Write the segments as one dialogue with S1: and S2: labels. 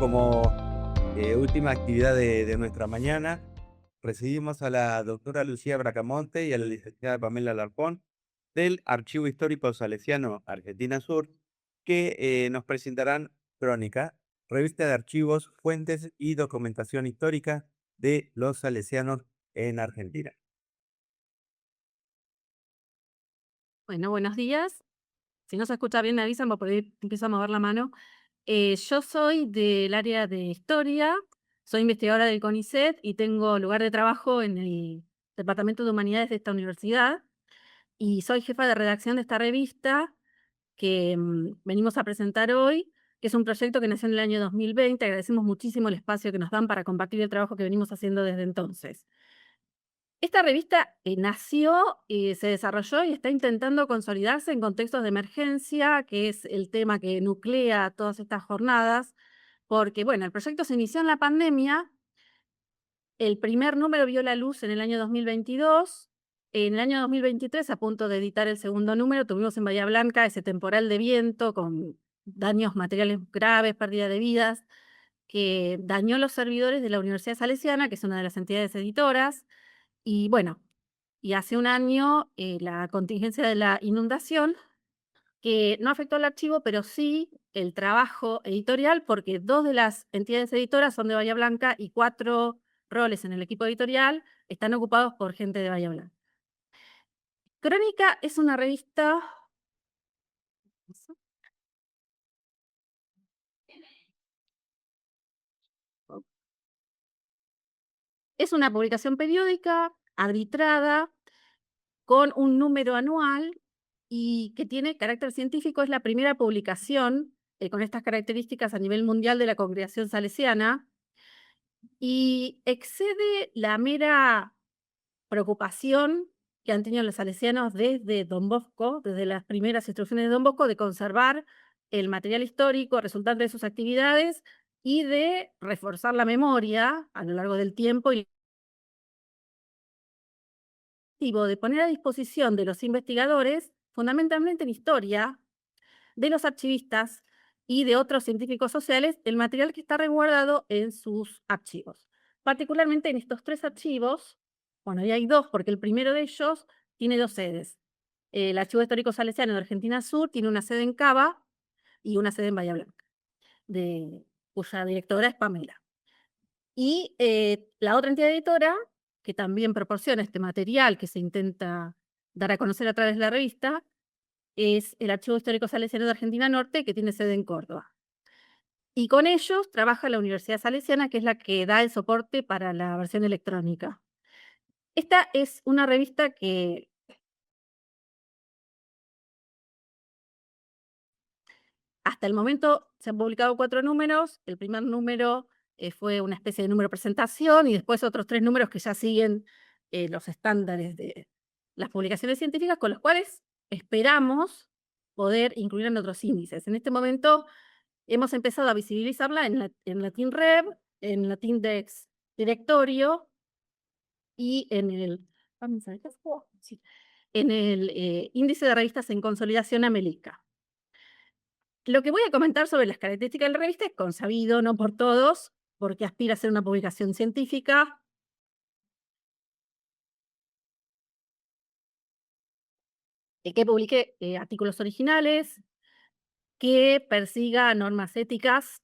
S1: como última actividad de nuestra mañana, recibimos a la doctora Lucía Bracamonte y a la licenciada Pamela Larpón del Archivo Histórico Salesiano Argentina Sur, que nos presentarán Crónica, revista de archivos, fuentes y documentación histórica de los salesianos en Argentina.
S2: Bueno, buenos días. Si no se escucha bien, me avisan, porque por ahí empiezo a mover la mano. Yo soy del área de historia, soy investigadora del CONICET y tengo lugar de trabajo en el Departamento de Humanidades de esta universidad y soy jefa de redacción de esta revista que venimos a presentar hoy, que es un proyecto que nació en el año 2020. Agradecemos muchísimo el espacio que nos dan para compartir el trabajo que venimos haciendo desde entonces. Esta revista nació, se desarrolló y está intentando consolidarse en contextos de emergencia, que es el tema que nuclea todas estas jornadas, porque, bueno, el proyecto se inició en la pandemia. El primer número vio la luz en el año 2022. En el año 2023, a punto de editar el segundo número, tuvimos en Bahía Blanca ese temporal de viento con daños materiales graves, pérdida de vidas, que dañó los servidores de la Universidad Salesiana, que es una de las entidades editoras. Y bueno, y hace un año, la contingencia de la inundación, que no afectó al archivo, pero sí el trabajo editorial, porque 2 de las entidades editoras son de Bahía Blanca y 4 roles en el equipo editorial están ocupados por gente de Bahía Blanca. Crónica es una revista es una publicación periódica, arbitrada, con un número anual y que tiene carácter científico. Es la primera publicación, con estas características a nivel mundial de la congregación salesiana y excede la mera preocupación que han tenido los salesianos desde Don Bosco, desde las primeras instrucciones de Don Bosco, de conservar el material histórico resultante de sus actividades y de reforzar la memoria a lo largo del tiempo y de poner a disposición de los investigadores, fundamentalmente en historia, de los archivistas y de otros científicos sociales, el material que está resguardado en sus archivos. Particularmente en estos 3 archivos, bueno, y hay 2, porque el primero de ellos tiene 2 sedes. El Archivo Histórico Salesiano de Argentina Sur tiene una sede en Cava y una sede en Bahía Blanca, cuya directora es Pamela. Y la otra entidad editora, que también proporciona este material que se intenta dar a conocer a través de la revista, es el Archivo Histórico Salesiano de Argentina Norte, que tiene sede en Córdoba. Y con ellos trabaja la Universidad Salesiana, que es la que da el soporte para la versión electrónica. Esta es una revista que hasta el momento se han publicado 4 números. El primer número fue una especie de número presentación y después otros 3 números que ya siguen los estándares de las publicaciones científicas, con los cuales esperamos poder incluir en otros índices. En este momento hemos empezado a visibilizarla en Latin Rev, en Latindex Directorio y en el, vamos a ver, sí, en el índice de revistas en consolidación Amelica. Lo que voy a comentar sobre las características de la revista es consabido, no por todos, porque aspira a ser una publicación científica, que publique artículos originales, que persiga normas éticas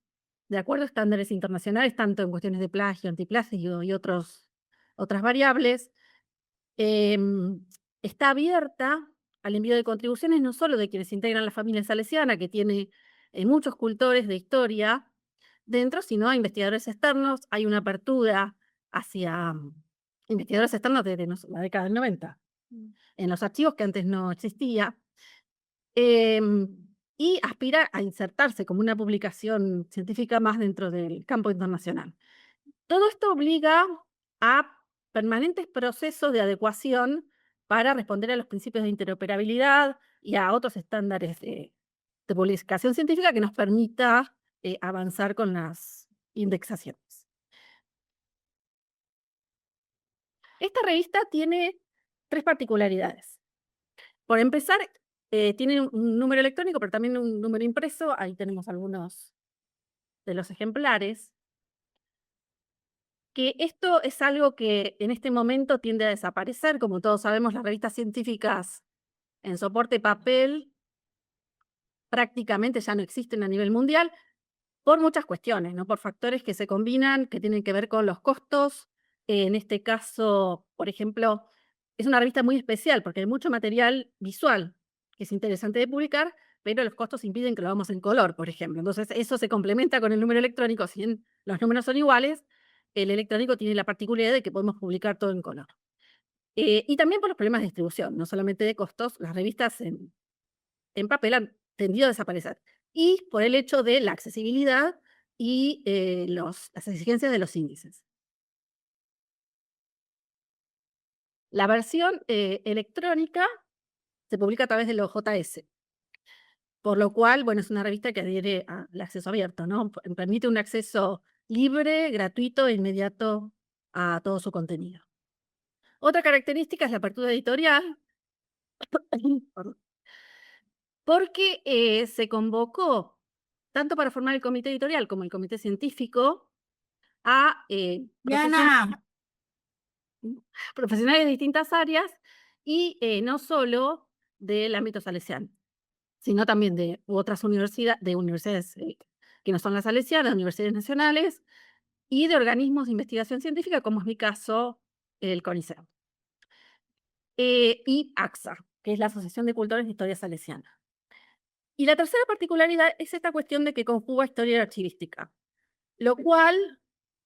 S2: de acuerdo a estándares internacionales, tanto en cuestiones de plagio, antiplagio y otras variables. Está abierta al envío de contribuciones no solo de quienes integran la familia salesiana, que tiene muchos cultores de historia dentro, sino a investigadores externos. Hay una apertura hacia investigadores externos desde la década del 90, en los archivos que antes no existía. Em, y aspira a insertarse como una publicación científica más dentro del campo internacional. Todo esto obliga a permanentes procesos de adecuación para responder a los principios de interoperabilidad y a otros estándares de publicación científica que nos permita avanzar con las indexaciones. Esta revista tiene 3 particularidades. Por empezar, tiene un número electrónico, pero también un número impreso. Ahí tenemos algunos de los ejemplares, que esto es algo que en este momento tiende a desaparecer. Como todos sabemos, las revistas científicas en soporte papel prácticamente ya no existen a nivel mundial por muchas cuestiones, ¿no? Por factores que se combinan, que tienen que ver con los costos. En este caso, por ejemplo, es una revista muy especial porque hay mucho material visual que es interesante de publicar, pero los costos impiden que lo hagamos en color, por ejemplo. Entonces, eso se complementa con el número electrónico. Si bien los números son iguales, el electrónico tiene la particularidad de que podemos publicar todo en color. Y también por los problemas de distribución, no solamente de costos, las revistas en papel han tendido a desaparecer. Y por el hecho de la accesibilidad y las exigencias de los índices. La versión electrónica se publica a través de los JS, por lo cual, bueno, es una revista que adhiere al acceso abierto, ¿no? Permite un acceso libre, gratuito e inmediato a todo su contenido. Otra característica es la apertura editorial, perdón, porque se convocó tanto para formar el comité editorial como el comité científico a
S3: Diana,
S2: profesionales de distintas áreas y no solo del ámbito salesiano, sino también de universidades que no son las salesianas, universidades nacionales y de organismos de investigación científica, como es mi caso, el CONICET. Y AXA, que es la Asociación de Cultores de Historia Salesiana. Y la tercera particularidad es esta cuestión de que conjuga historia y archivística, lo cual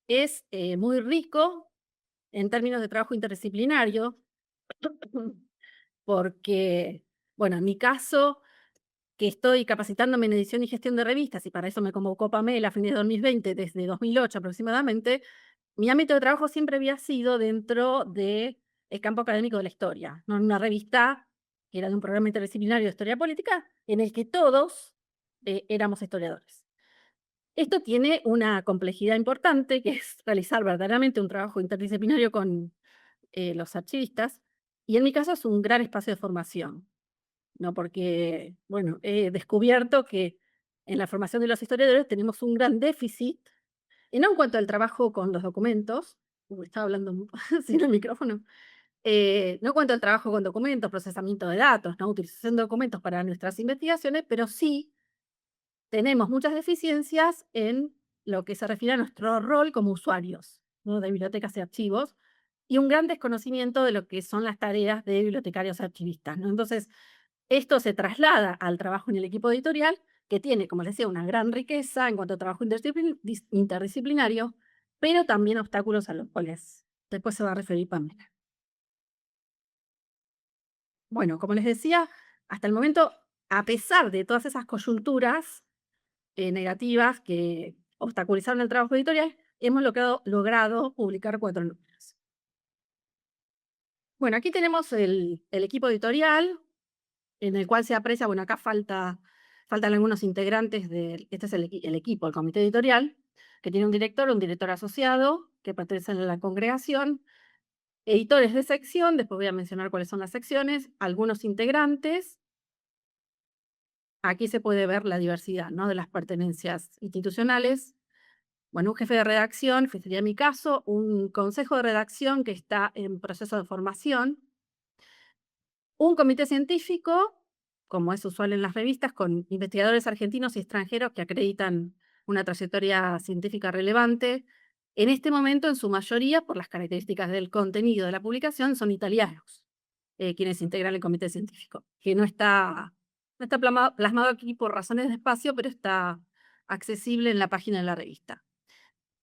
S2: es muy rico en términos de trabajo interdisciplinario, porque, bueno, en mi caso, que estoy capacitándome en edición y gestión de revistas, y para eso me convocó Pamela a fines de 2020, desde 2008 aproximadamente, mi ámbito de trabajo siempre había sido dentro del campo académico de la historia, ¿no? En una revista que era de un programa interdisciplinario de historia política, en el que todos éramos historiadores. Esto tiene una complejidad importante, que es realizar verdaderamente un trabajo interdisciplinario con los archivistas, y en mi caso es un gran espacio de formación, ¿no? Porque, bueno, he descubierto que en la formación de los historiadores tenemos un gran déficit, y no en cuanto al trabajo con los documentos, estaba hablando sin el micrófono, no en cuanto al trabajo con documentos, procesamiento de datos, ¿no? Utilización de documentos para nuestras investigaciones, pero sí tenemos muchas deficiencias en lo que se refiere a nuestro rol como usuarios, ¿no? De bibliotecas y archivos, y un gran desconocimiento de lo que son las tareas de bibliotecarios archivistas, ¿no? Entonces, esto se traslada al trabajo en el equipo editorial, que tiene, como les decía, una gran riqueza en cuanto a trabajo interdisciplinario, pero también obstáculos a los cuales después se va a referir Pamela. Bueno, como les decía, hasta el momento, a pesar de todas esas coyunturas negativas que obstaculizaron el trabajo editorial, hemos logrado publicar 4 números. Bueno, aquí tenemos el equipo editorial, en el cual se aprecia, bueno, acá faltan algunos integrantes este es el equipo, el comité editorial, que tiene un director asociado, que pertenecen a la congregación, editores de sección, después voy a mencionar cuáles son las secciones, algunos integrantes. Aquí se puede ver la diversidad, ¿no? De las pertenencias institucionales. Bueno, un jefe de redacción, que sería mi caso, un consejo de redacción que está en proceso de formación, un comité científico, como es usual en las revistas, con investigadores argentinos y extranjeros que acreditan una trayectoria científica relevante. En este momento, en su mayoría, por las características del contenido de la publicación, son italianos, quienes integran el comité científico, que no está plasmado aquí por razones de espacio, pero está accesible en la página de la revista.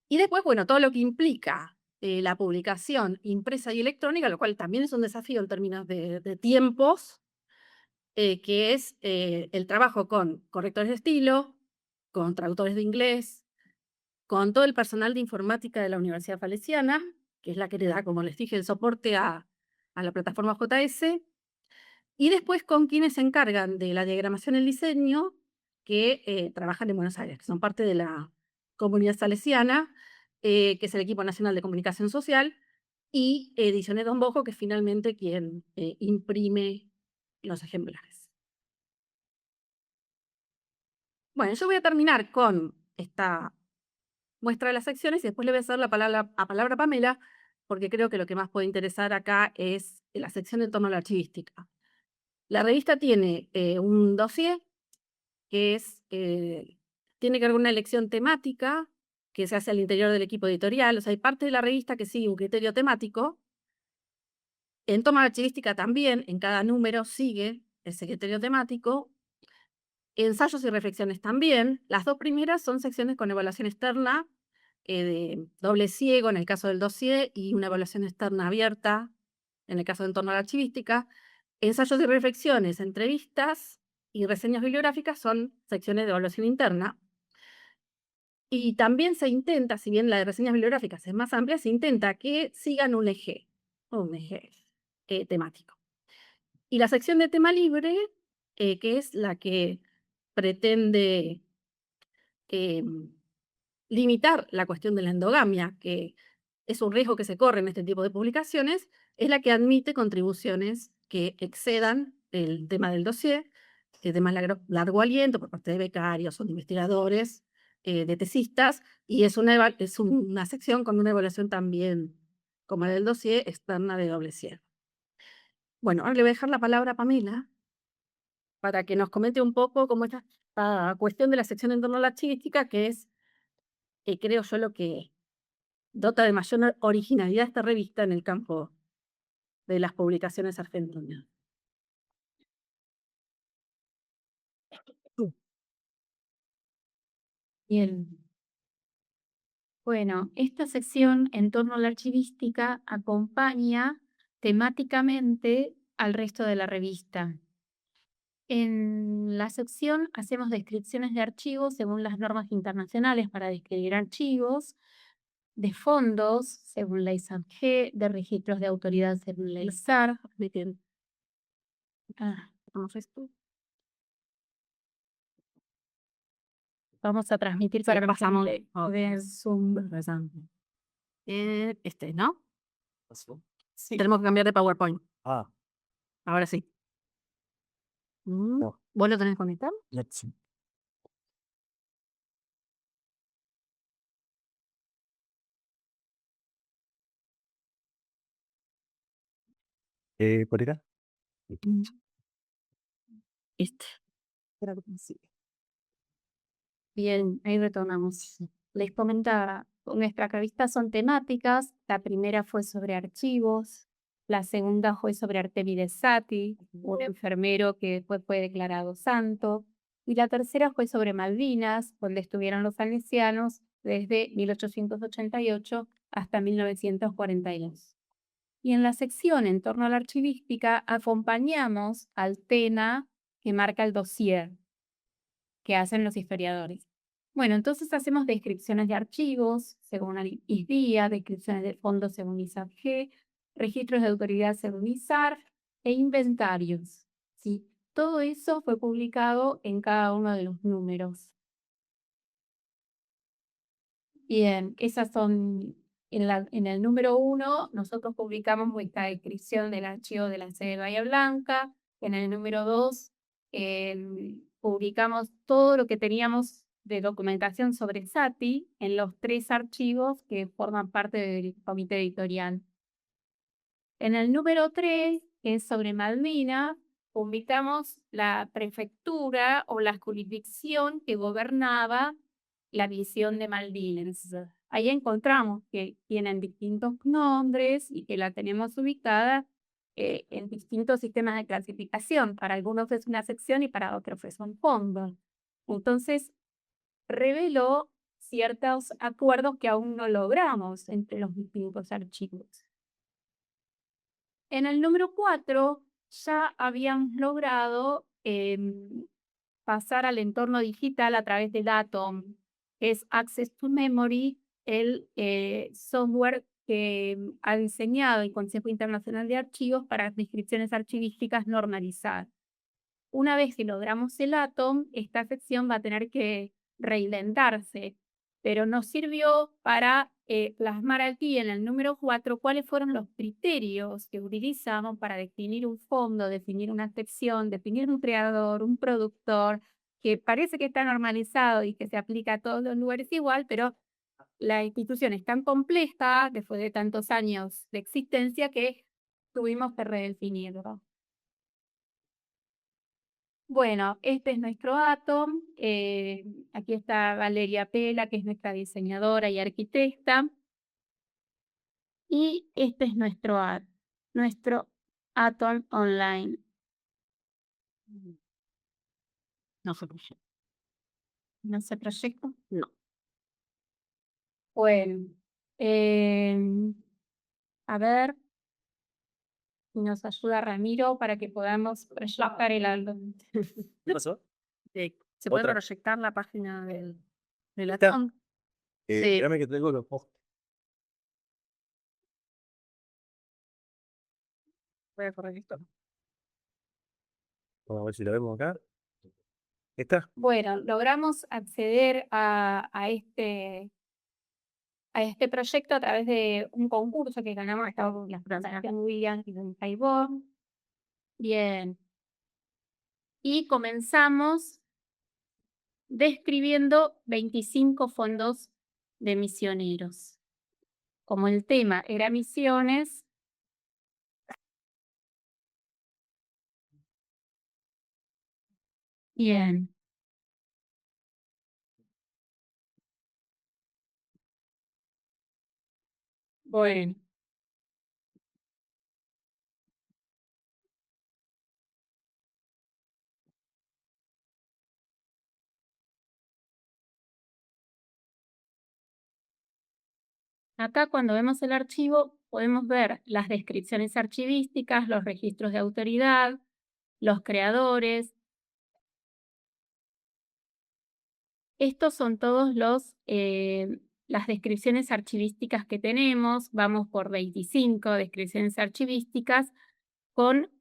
S2: Y después, bueno, todo lo que implica la publicación impresa y electrónica, lo cual también es un desafío en términos de tiempos, que es el trabajo con correctores de estilo, con traductores de inglés, con todo el personal de informática de la Universidad Salesiana, que es la que le da, como les dije, el soporte a la plataforma JS, y después con quienes se encargan de la diagramación y el diseño, que trabajan en Buenos Aires, que son parte de la comunidad salesiana, que es el Equipo Nacional de Comunicación Social, y Ediciones Don Bosco, que es finalmente quien imprime los ejemplares. Bueno, yo voy a terminar con esta muestra las secciones y después le voy a hacer la palabra a Pamela, porque creo que lo que más puede interesar acá es la sección en torno a la archivística. La revista tiene un dossier que tiene que ver con una elección temática que se hace al interior del equipo editorial. O sea, hay parte de la revista que sigue un criterio temático. En torno a la archivística también, en cada número sigue ese criterio temático. Ensayos y reflexiones también. Las dos primeras son secciones con evaluación externa, de doble ciego en el caso del dossier y una evaluación externa abierta en el caso de en torno a la archivística. Ensayos y reflexiones, entrevistas y reseñas bibliográficas son secciones de evaluación interna. Y también se intenta, si bien la de reseñas bibliográficas es más amplia, se intenta que sigan un eje temático. Y la sección de tema libre, que es la que pretende limitar la cuestión de la endogamia, que es un riesgo que se corre en este tipo de publicaciones, es la que admite contribuciones que excedan el tema del dossier, temas largo aliento por parte de becarios o de investigadores, de tesistas, y es una sección con una evaluación también, como la del dossier, externa de doble ciego. Bueno, ahora le voy a dejar la palabra a Pamela para que nos comente un poco cómo está esta cuestión de la sección en torno a la archivística, que es, creo yo, lo que dota de mayor originalidad esta revista en el campo de las publicaciones argentinas.
S3: Bien. Bueno, esta sección en torno a la archivística acompaña temáticamente al resto de la revista. En la sección hacemos descripciones de archivos según las normas internacionales para describir archivos, de fondos según la ISABG, de registros de autoridad según la ISAR. ¿Cómo es esto? Vamos a transmitir para que pasamos de Zoom.
S2: ¿No?
S1: Sí.
S2: Tenemos que cambiar de PowerPoint.
S1: Ah,
S2: Ahora sí.
S1: No.
S2: ¿Vos lo tenés conectado?
S1: let's. ¿Por acá?
S2: Este.
S3: Bien, ahí retornamos. Les comentaba, nuestras revistas son temáticas. La primera fue sobre archivos, la segunda fue sobre Artemides Sati, un enfermero que después fue declarado santo, y la tercera fue sobre Malvinas, donde estuvieron los salesianos desde 1888 hasta 1942. Y en la sección en torno a la archivística acompañamos al tema que marca el dossier que hacen los historiadores. Bueno, entonces hacemos descripciones de archivos según ISDIA, descripciones de fondos según ISABG, registros de autoridad según ISAR e inventarios. ¿Sí? Todo eso fue publicado en cada uno de los números. Bien, esas son, en el número 1, nosotros publicamos esta descripción del archivo de la sede de Bahía Blanca. En el número 2, publicamos todo lo que teníamos de documentación sobre Sati en los 3 archivos que forman parte del comité editorial. En el número 3, que es sobre Malvinas, publicamos la prefectura o la jurisdicción que gobernaba la visión de Malvinas. Ahí encontramos que tienen distintos nombres y que la tenemos ubicada en distintos sistemas de clasificación. Para algunos es una sección y para otros es un fondo. Entonces, reveló ciertos acuerdos que aún no logramos entre los distintos archivos. En el número 4 ya habíamos logrado pasar al entorno digital a través del Atom, que es Access to Memory, el software que ha diseñado el Consejo Internacional de Archivos para descripciones archivísticas normalizadas. Una vez que logramos el Atom, esta sección va a tener que reinventarse, pero nos sirvió para plasmar aquí en el número 4 cuáles fueron los criterios que utilizamos para definir un fondo, definir una sección, definir un creador, un productor, que parece que está normalizado y que se aplica a todos los lugares igual, pero la institución es tan compleja, después de tantos años de existencia, que tuvimos que redefinirlo. Bueno, este es nuestro Atom. Aquí está Valeria Pela, que es nuestra diseñadora y arquitecta. Y este es nuestro Atom Online.
S2: No se proyecta.
S3: ¿No se proyecta?
S2: No.
S3: Bueno, a ver si nos ayuda Ramiro para que podamos proyectar el álbum.
S1: ¿Qué pasó?
S2: ¿Se puede
S1: Otra.
S2: proyectar la página del
S1: ¿Esta?
S2: Atom? Sí.
S1: Espérame que traigo los posts.
S2: Voy a correr esto.
S1: Vamos a ver si lo vemos acá. ¿Esta?
S3: Bueno, logramos acceder a este proyecto a través de un concurso que ganamos, estaba la Fundación Williams y en Taibón. Bien. Y comenzamos describiendo 25 fondos de misioneros. Como el tema era misiones, bien. Bueno. Acá cuando vemos el archivo podemos ver las descripciones archivísticas, los registros de autoridad, los creadores. Estos son todos las descripciones archivísticas que tenemos. Vamos por 25 descripciones archivísticas con,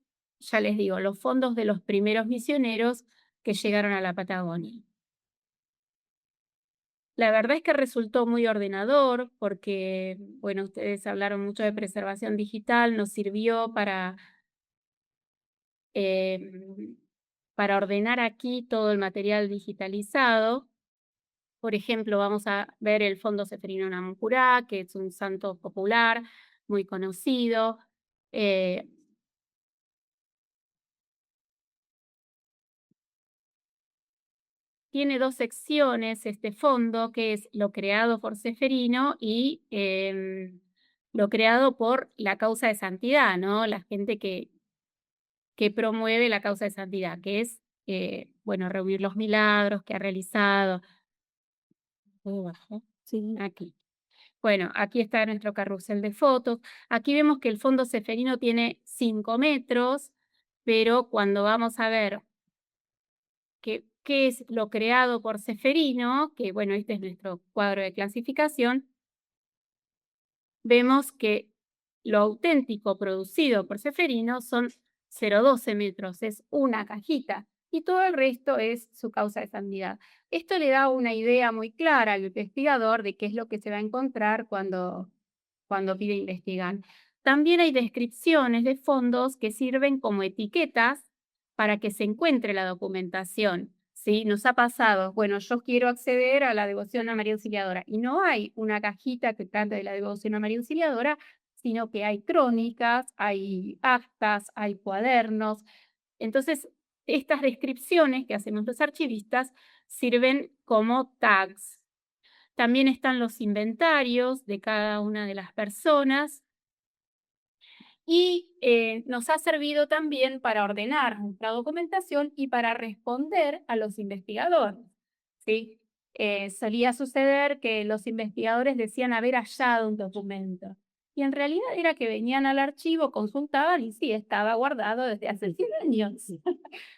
S3: ya les digo, los fondos de los primeros misioneros que llegaron a la Patagonia. La verdad es que resultó muy ordenador porque, bueno, ustedes hablaron mucho de preservación digital, nos sirvió para ordenar aquí todo el material digitalizado. Por ejemplo, vamos a ver el Fondo Ceferino Namuncurá, que es un santo popular muy conocido. Tiene dos secciones este fondo, que es lo creado por Ceferino y lo creado por la causa de santidad, ¿no? La gente que promueve la causa de santidad, que es, bueno, reunir los milagros que ha realizado.
S2: Sí.
S3: Aquí. Bueno, aquí está nuestro carrusel de fotos. Aquí vemos que el fondo Ceferino tiene 5 metros, pero cuando vamos a ver qué es lo creado por Ceferino, que bueno, este es nuestro cuadro de clasificación, vemos que lo auténtico producido por Ceferino son 0,12 metros, es una cajita, y todo el resto es su causa de santidad. Esto le da una idea muy clara al investigador de qué es lo que se va a encontrar cuando pide investigar. También hay descripciones de fondos que sirven como etiquetas para que se encuentre la documentación. ¿Sí? Nos ha pasado, bueno, yo quiero acceder a la devoción a María Auxiliadora y no hay una cajita que trate de la devoción a María Auxiliadora, sino que hay crónicas, hay actas, hay cuadernos. Entonces, estas descripciones que hacemos los archivistas sirven como tags. También están los inventarios de cada una de las personas y nos ha servido también para ordenar nuestra documentación y para responder a los investigadores. ¿Sí? Solía suceder que los investigadores decían haber hallado un documento y en realidad era que venían al archivo, consultaban y sí, estaba guardado desde hace 100 años.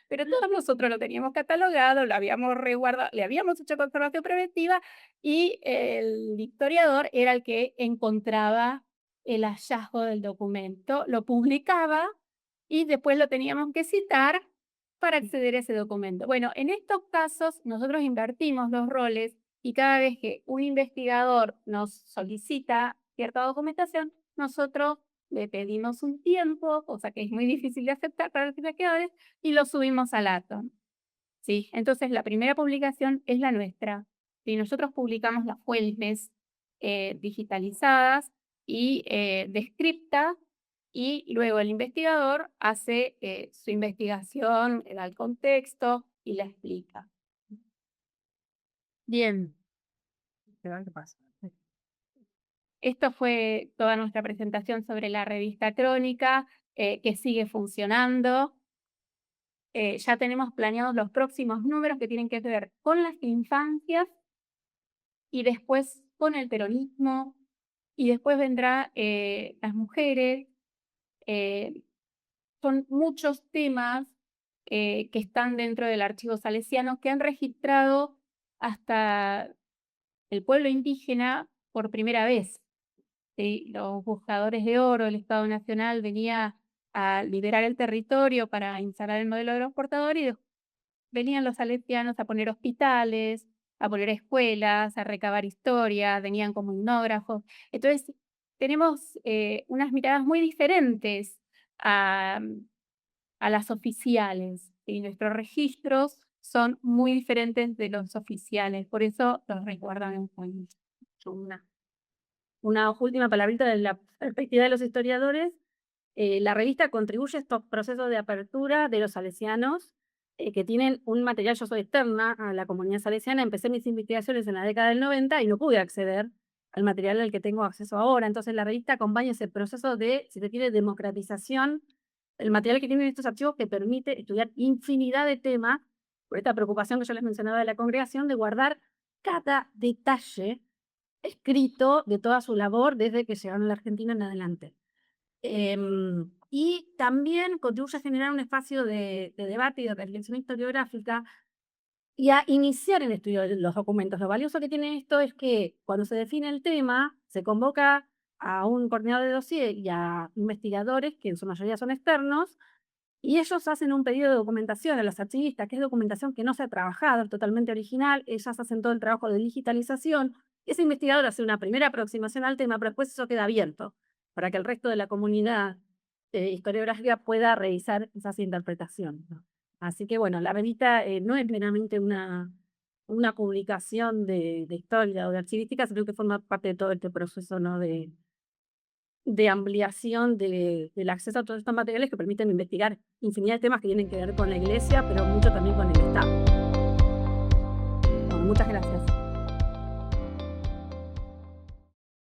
S3: Pero todos nosotros lo teníamos catalogado, lo habíamos resguardado, le habíamos hecho conservación preventiva y el historiador era el que encontraba el hallazgo del documento, lo publicaba y después lo teníamos que citar para acceder a ese documento. Bueno, en estos casos nosotros invertimos los roles y cada vez que un investigador nos solicita cierta documentación, nosotros le pedimos un tiempo, cosa que es muy difícil de aceptar para los investigadores, y lo subimos al Atom. ¿Sí? Entonces la primera publicación es la nuestra. ¿Sí? Nosotros publicamos las fuentes digitalizadas y descriptas, y luego el investigador hace su investigación, le da el contexto y la explica.
S2: Bien. ¿Qué pasa?
S3: Esto fue toda nuestra presentación sobre la revista Crónica, que sigue funcionando. Ya tenemos planeados los próximos números que tienen que ver con las infancias y después con el peronismo, y después vendrá las mujeres. Son muchos temas que están dentro del archivo salesiano que han registrado hasta el pueblo indígena por primera vez. ¿Sí? Los buscadores de oro, el Estado Nacional venía a liberar el territorio para instalar el modelo de los portadores, y venían los salesianos a poner hospitales, a poner escuelas, a recabar historias, venían como etnógrafos. Entonces, tenemos unas miradas muy diferentes a las oficiales, y nuestros registros son muy diferentes de los oficiales, por eso los resguardamos con
S2: Una última palabrita de la perspectiva de los historiadores. La revista contribuye a estos procesos de apertura de los salesianos, que tienen un material. Yo soy externa a la comunidad salesiana, empecé mis investigaciones en la década del 90 y no pude acceder al material al que tengo acceso ahora. Entonces la revista acompaña ese proceso de, si se quiere, democratización del material que tienen estos archivos, que permite estudiar infinidad de temas, por esta preocupación que yo les mencionaba de la congregación, de guardar cada detalle escrito de toda su labor desde que llegaron a la Argentina en adelante. Y también contribuye a generar un espacio de debate y de reflexión historiográfica y a iniciar el estudio de los documentos. Lo valioso que tiene esto es que cuando se define el tema, se convoca a un coordinador de dossier y a investigadores, que en su mayoría son externos, y ellos hacen un pedido de documentación a los archivistas, que es documentación que no se ha trabajado, es totalmente original. Ellas hacen todo el trabajo de digitalización. Ese investigador hace una primera aproximación al tema, pero después eso queda abierto para que el resto de la comunidad historiográfica pueda revisar esas interpretaciones, ¿no? Así que bueno, la revista no es meramente una publicación de historia o de archivística, sino que forma parte de todo este proceso, ¿no?, de ampliación del acceso a todos estos materiales que permiten investigar infinidad de temas que tienen que ver con la Iglesia, pero mucho también con el Estado. Bueno, muchas gracias.